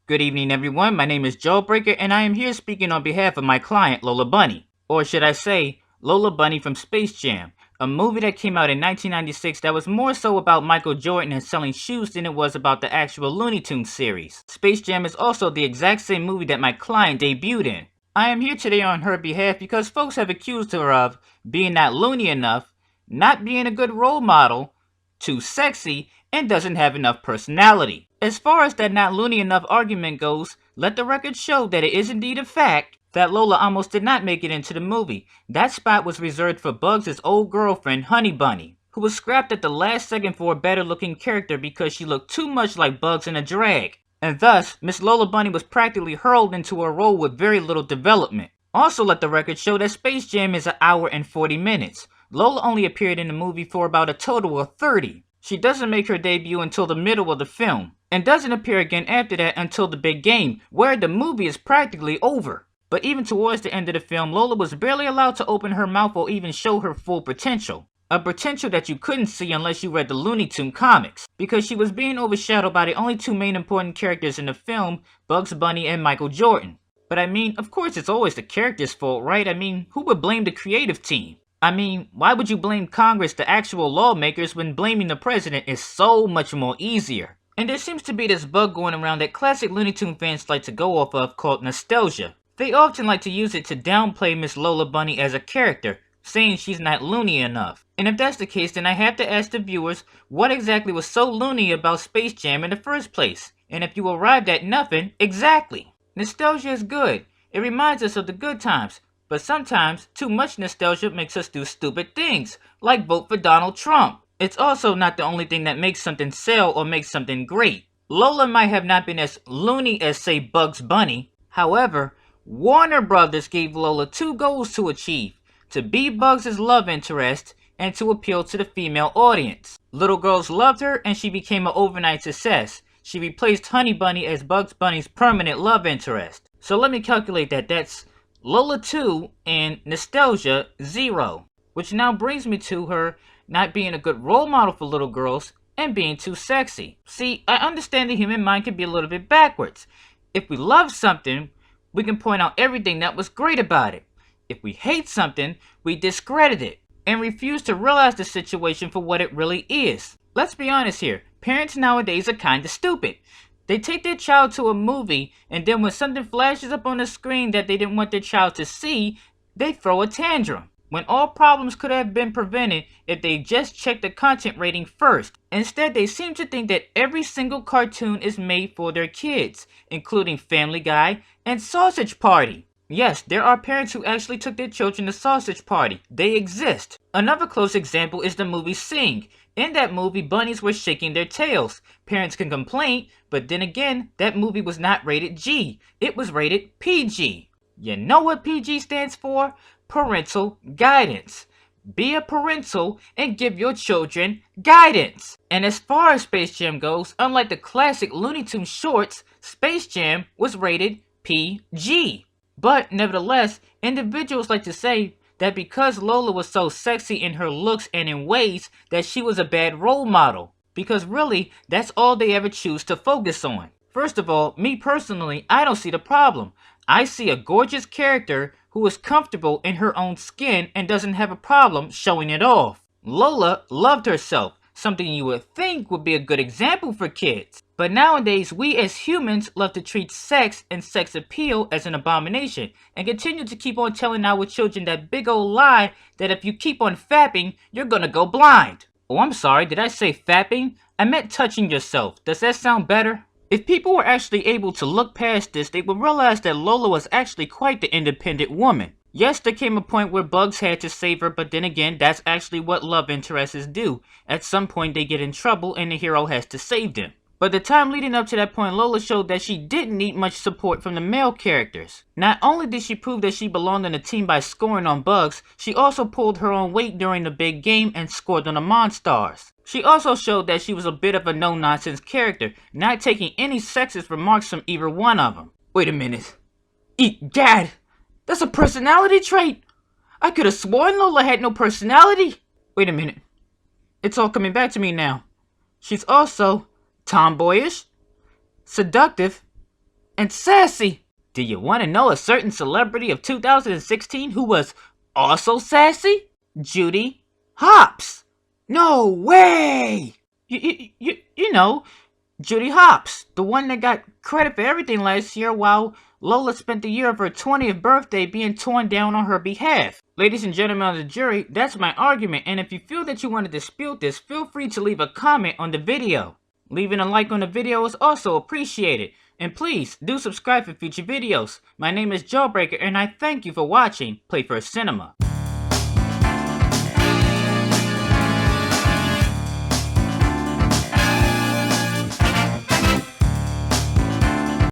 Good evening, everyone. My name is Jawbreaker, and I am here speaking on behalf of my client, Lola Bunny. Or should I say, Lola Bunny from Space Jam, a movie that came out in 1996 that was more so about Michael Jordan and selling shoes than it was about the actual Looney Tunes series. Space Jam is also the exact same movie that my client debuted in. I am here today on her behalf because folks have accused her of being not loony enough, not being a good role model, too sexy, and doesn't have enough personality. As far as that not loony enough argument goes, let the record show that it is indeed a fact that Lola almost did not make it into the movie. That spot was reserved for Bugs' old girlfriend, Honey Bunny, who was scrapped at the last second for a better looking character because she looked too much like Bugs in a drag. And thus, Miss Lola Bunny was practically hurled into a role with very little development. Also let the record show that Space Jam is an hour and 40 minutes. Lola only appeared in the movie for about a total of 30. She doesn't make her debut until the middle of the film, and doesn't appear again after that until the big game, where the movie is practically over. But even towards the end of the film, Lola was barely allowed to open her mouth or even show her full potential. A potential that you couldn't see unless you read the Looney Tunes comics, because she was being overshadowed by the only two main important characters in the film, Bugs Bunny and Michael Jordan. But I mean, of course it's always the character's fault, right? I mean, who would blame the creative team? I mean, why would you blame Congress, the actual lawmakers, when blaming the president is so much more easier? And there seems to be this bug going around that classic Looney Tunes fans like to go off of called nostalgia. They often like to use it to downplay Miss Lola Bunny as a character, saying she's not loony enough. And if that's the case, then I have to ask the viewers, what exactly was so loony about Space Jam in the first place? And if you arrived at nothing, exactly. Nostalgia is good. It reminds us of the good times. But sometimes, too much nostalgia makes us do stupid things, like vote for Donald Trump. It's also not the only thing that makes something sell or makes something great. Lola might have not been as loony as, say, Bugs Bunny. However, Warner Brothers gave Lola two goals to achieve: to be Bugs' love interest and to appeal to the female audience. Little girls loved her and she became an overnight success. She replaced Honey Bunny as Bugs Bunny's permanent love interest. So let me calculate that. That's Lola 2 and Nostalgia 0. Which now brings me to her not being a good role model for little girls and being too sexy. See, I understand the human mind can be a little bit backwards. If we love something, we can point out everything that was great about it. If we hate something, we discredit it and refuse to realize the situation for what it really is. Let's be honest here, parents nowadays are kinda stupid. They take their child to a movie, and then when something flashes up on the screen that they didn't want their child to see, they throw a tantrum. When all problems could have been prevented if they just checked the content rating first. Instead, they seem to think that every single cartoon is made for their kids, including Family Guy and Sausage Party. Yes, there are parents who actually took their children to Sausage Party. They exist. Another close example is the movie Sing. In that movie, bunnies were shaking their tails. Parents can complain, but then again, that movie was not rated G. It was rated PG. You know what PG stands for? Parental guidance. Be a parental and give your children guidance. And as far as Space Jam goes, unlike the classic Looney Tunes shorts, Space Jam was rated PG. But nevertheless, individuals like to say that because Lola was so sexy in her looks and in ways that she was a bad role model. Because really, that's all they ever choose to focus on. First of all, me personally, I don't see the problem. I see a gorgeous character who is comfortable in her own skin and doesn't have a problem showing it off. Lola loved herself, something you would think would be a good example for kids. But nowadays, we as humans love to treat sex and sex appeal as an abomination, and continue to keep on telling our children that big old lie that if you keep on fapping, you're gonna go blind. Oh, I'm sorry, did I say fapping? I meant touching yourself. Does that sound better? If people were actually able to look past this, they would realize that Lola was actually quite the independent woman. Yes, there came a point where Bugs had to save her, but then again, that's actually what love interests do. At some point, they get in trouble and the hero has to save them. But the time leading up to that point, Lola showed that she didn't need much support from the male characters. Not only did she prove that she belonged on the team by scoring on Bugs, she also pulled her own weight during the big game and scored on the Monstars. She also showed that she was a bit of a no-nonsense character, not taking any sexist remarks from either one of them. Wait a minute. Egad! That's a personality trait! I could have sworn Lola had no personality! Wait a minute. It's all coming back to me now. She's also tomboyish, seductive, and sassy. Do you want to know a certain celebrity of 2016 who was also sassy? Judy Hopps. No way! You know, Judy Hopps, the one that got credit for everything last year while Lola spent the year of her 20th birthday being torn down on her behalf. Ladies and gentlemen of the jury, that's my argument, and if you feel that you want to dispute this, feel free to leave a comment on the video. Leaving a like on the video is also appreciated. And please, do subscribe for future videos. My name is Jawbreaker, and I thank you for watching Playfur Cinema.